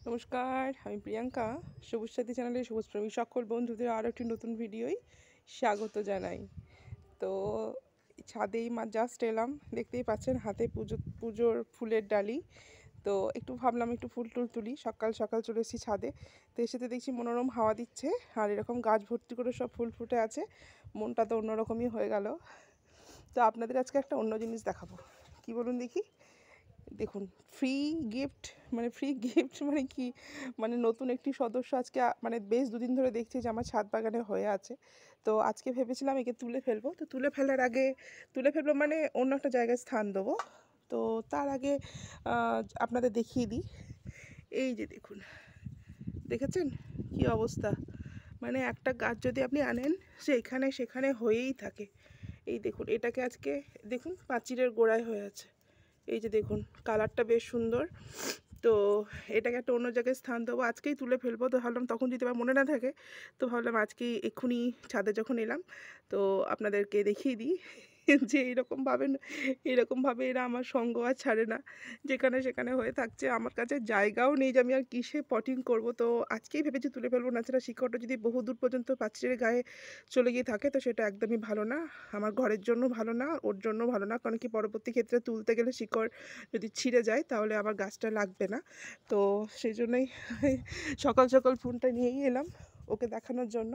নমস্কার, আমি প্রিয়াঙ্কা। সবুজ সাথী চ্যানেলে সবুজ প্রেমী সকল বন্ধুদের আরও একটি নতুন ভিডিওয় স্বাগত জানাই। তো ছাদেই জাস্ট এলাম, দেখতেই পাচ্ছেন হাতে পুজোর ফুলের ডালি। তো একটু ভাবলাম একটু ফুল টুল তুলি, সকাল সকাল চলে এসেছি ছাদে। তো এসেতে দেখছি মনোরম হাওয়া দিচ্ছে, আর এরকম গাছ ভর্তি করে সব ফুল ফুটে আছে। মনটা তো অন্যরকমই হয়ে গেল। তো আপনাদের আজকে একটা অন্য জিনিস দেখাবো। কি বলুন দেখি? দেখুন, ফ্রি গিফট মানে কি, মানে নতুন একটি সদস্য আজকে মানে বেশ দুদিন ধরে দেখছি যে আমার ছাদ বাগানে হয়ে আছে। তো আজকে ভেবেছিলাম একে তুলে ফেলবো। তো তুলে ফেলার আগে, তুলে ফেলবো মানে অন্য একটা জায়গায় স্থান দেবো। তো তার আগে আপনাদের দেখিয়ে দিই। এই যে দেখুন, দেখেছেন কি অবস্থা? মানে একটা গাছ যদি আপনি আনেন, সে এখানে সেখানে হয়েই থাকে। এই দেখুন, এটাকে আজকে দেখুন পাঁচিলের গোড়ায় হয়ে আছে। এই যে দেখুন, কালারটা বেশ সুন্দর। তো এটাকে একটা অন্য জায়গায় স্থান দেবো, আজকেই তুলে ফেলবো। তো ভাবলাম তখন যদি আমার মনে না থাকে, তো ভাবলাম আজকেই এক্ষুনি ছাদে যখন এলাম, তো আপনাদেরকে দেখিয়ে দিই যে এরকমভাবে এরা আমার সঙ্গ আর ছাড়ে না, যেখানে সেখানে হয়ে থাকছে। আমার কাছে জায়গাও নেই যে আমি আর কিসে পটিং করব। তো আজকেই ভেবেছি তুলে ফেলবো, না ছাড়া শিকড়টা যদি বহু দূর পর্যন্ত পাঁচিলের গায়ে চলে গিয়ে থাকে, তো সেটা একদমই ভালো না। আমার ঘরের জন্য ভালো না, ওর জন্য ভালো না। কারণ কি, পরবর্তী ক্ষেত্রে তুলতে গেলে শিকড় যদি ছিঁড়ে যায় তাহলে আবার গাছটা লাগবে না। তো সেই জন্যই সকাল সকাল ফোনটা নিয়েই এলাম ওকে দেখানোর জন্য।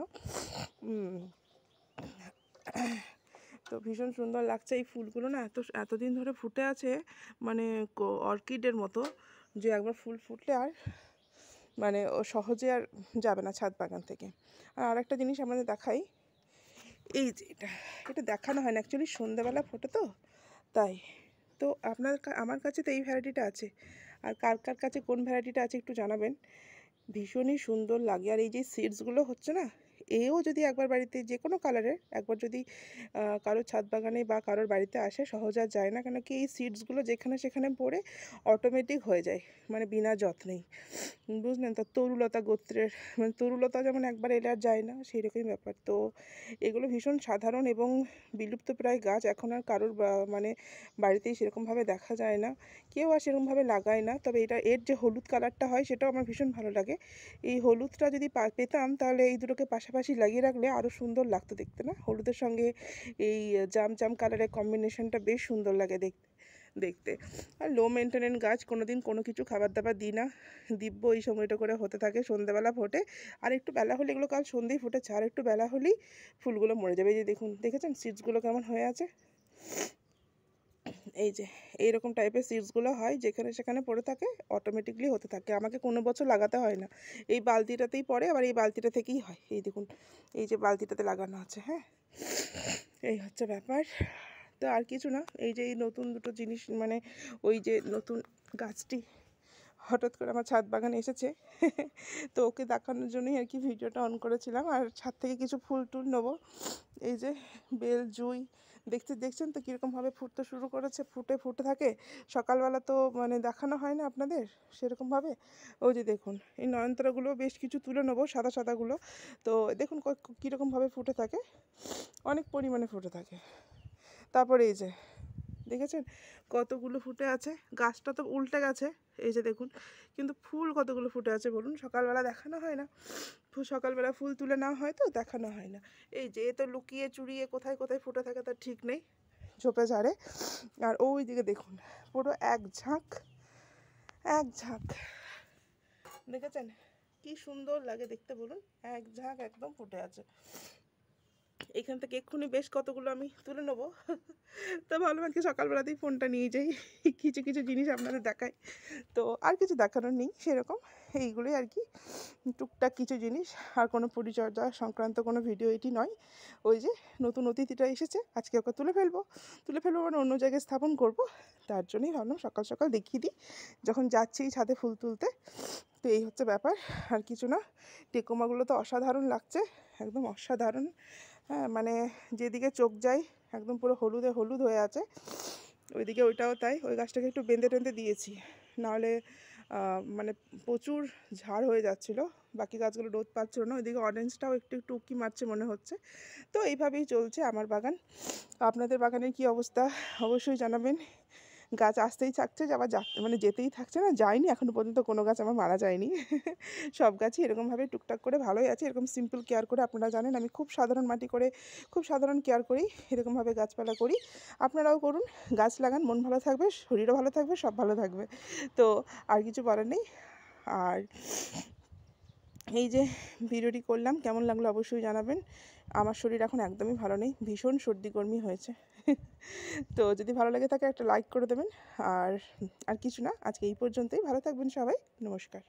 তো ভীষণ সুন্দর লাগছে এই ফুলগুলো না, এতদিন ধরে ফুটে আছে, মানে অর্কিডের মতো, যে একবার ফুল ফুটলে আর মানে ও সহজে আর যাবে না ছাদ বাগান থেকে। আর আরেকটা জিনিস আমাদের দেখাই। এই যে এটা দেখানো হয় না অ্যাকচুয়ালি, সন্ধ্যাবেলা ফোটে তো তাই। তো আমার কাছে তো এই ভ্যারাইটিটা আছে। আর কার কার কাছে কোন ভ্যারাইটিটা আছে একটু জানাবেন। ভীষণই সুন্দর লাগে। আর এই যে সিডসগুলো হচ্ছে না, এও যদি একবার বাড়িতে যে কোনো কালারের একবার যদি কারোর ছাদ বাগানে বা কারোর বাড়িতে আসে, সহজ আর যায় না। কেন কি, এই সিডসগুলো যেখানে সেখানে পড়ে অটোমেটিক হয়ে যায়, মানে বিনা যত্নেই, বুঝলেন তো। তরুলতা গোত্রের, মানে তরুলতা যেমন একবার এলে আর যায় না, সেই রকমই ব্যাপার। তো এগুলো ভীষণ সাধারণ এবং বিলুপ্তপ্রায় গাছ, এখন আর কারোর মানে বাড়িতেই সেরকমভাবে দেখা যায় না, কেউ আর সেরকমভাবে লাগায় না। তবে এর যে হলুদ কালারটা হয় সেটাও আমার ভীষণ ভালো লাগে। এই হলুদটা যদি পেতাম, তাহলে এই দুটোকে পাশাপাশি লাগিয়ে রাখলে আরও সুন্দর লাগতো দেখতে, না? হলুদের সঙ্গে এই জাম জাম কালারের কম্বিনেশনটা বেশ সুন্দর লাগে দেখতে। আর লো মেনটেনেন্স গাছ, কোনো দিন কোনো কিছু খাবার দাবার দিই না, দিব্য এই সময়টা করে হতে থাকে, সন্ধ্যাবেলা ফোটে। আর একটু বেলা হলে, এগুলো কাল সন্ধ্যেই ফুটেছে, আর একটু বেলা হলেই ফুলগুলো মরে যাবে। এই যে দেখুন, দেখেছেন সিডসগুলো কেমন হয়ে আছে? এই যে এইরকম টাইপের সিডসগুলো হয়, যেখানে সেখানে পড়ে থাকে, অটোমেটিকলি হতে থাকে, আমাকে কোনো বছর লাগাতে হয় না। এই বালতিটাতেই পড়ে, আবার এই বালতিটা থেকেই হয়। এই দেখুন, এই যে বালতিটাতে লাগানো আছে। হ্যাঁ, এই হচ্ছে ব্যাপার। তো আর কিছু না, এই যে এই নতুন দুটো জিনিস, মানে ওই যে নতুন গাছটি হঠাৎ করে আমার ছাদ বাগানে এসেছে, তো ওকে দেখানোর জন্যই আর কি ভিডিওটা অন করেছিলাম। আর ছাদ থেকে কিছু ফুল টুল নেবো। এই যে বেল, জুঁই, দেখছেন তো কীরকমভাবে ফুটতে শুরু করেছে, ফুটে ফুটে থাকে। সকালবেলা তো মানে দেখানো হয় না আপনাদের সেরকমভাবে। ওই যে দেখুন, এই নয়নতারাগুলো বেশ কিছু তুলে নেবো, সাদা সাদাগুলো। তো দেখুন কীরকমভাবে ফুটে থাকে, অনেক পরিমাণে ফুটে থাকে। তারপরে এই যে দেখেছেন কতগুলো ফুটে আছে, গাছটা তো উল্টে গেছে, এই যে দেখুন। কিন্তু ফুল কতগুলো ফুটে আছে বলুন, সকালবেলা দেখানো হয় না, সকালবেলা ফুল তুলে না হয় তো দেখানো হয় না। এই যে তো লুকিয়ে চুরিয়ে কোথায় কোথায় ফুটে থাকে তার ঠিক নেই, ঝোপে ঝাড়ে। আর ওই দিকে দেখুন, পুরো এক ঝাঁক এক ঝাঁক, দেখেছেন কি সুন্দর লাগে দেখতে বলুন, এক ঝাঁক একদম ফুটে আছে। এখান থেকে এক্ষুনি বেশ কতগুলো আমি তুলে নেবো। তো ভাবলাম আজকে সকালবেলাতেই ফোনটা নিয়ে যাই, কিছু কিছু জিনিস আপনাদের দেখাই। তো আর কিছু দেখানোর নেই সেরকম, এইগুলোই আর কি, টুকটাক কিছু জিনিস। আর কোনো পরিচর্যা সংক্রান্ত কোনো ভিডিও এটি নয়। ওই যে নতুন অতিথিটা এসেছে, আজকে ওকে তুলে ফেলবো মানে অন্য জায়গায় স্থাপন করব। তার জন্যই ভাবলাম সকাল সকাল দেখিয়ে দিই, যখন যাচ্ছি ছাদে ফুল তুলতে। তো এই হচ্ছে ব্যাপার, আর কিছু না। টেকোমাগুলো তো অসাধারণ লাগছে, একদম অসাধারণ। হ্যাঁ, মানে যেদিকে চোখ যায় একদম পুরো হলুদে হলুদ হয়ে আছে। ওইদিকে ওইটাও তাই, ওই গাছটাকে একটু বেঁধে টেঁধে দিয়েছি, নাহলে মানে প্রচুর ঝাড় হয়ে যাচ্ছিলো, বাকি গাছগুলো রোদ পাচ্ছিল না। ওইদিকে অরেঞ্জটাও একটু একটু উঁকি মারছে মনে হচ্ছে। তো এইভাবেই চলছে আমার বাগান। আপনাদের বাগানের কি অবস্থা অবশ্যই জানাবেন। গাছ আসতেই থাকছে আবার মানে যেতেই থাকছে না, যায়নি এখনও পর্যন্ত কোনো গাছ আমার মারা যায়নি। সব গাছই এরকমভাবে টুকটাক করে ভালোই আছে। এরকম সিম্পল কেয়ার করে, আপনারা জানেন আমি খুব সাধারণ মাটি করে খুব সাধারণ কেয়ার করি, এরকমভাবে গাছপালা করি। আপনারাও করুন, গাছ লাগান, মন ভালো থাকবে, শরীরও ভালো থাকবে, সব ভালো থাকবে। তো আর কিছু বলার নেই। আর এই যে ভিডিওটি করলাম, কেমন লাগলো অবশ্যই জানাবেন। আমার শরীর এখন একদমই ভালো নেই, ভীষণ সর্দি গরমি হয়েছে। তো যদি ভালো লেগে থাকে একটা লাইক করে দেবেন। আর কিছু না, আজকে এই পর্যন্তই। ভালো থাকবেন সবাই, নমস্কার।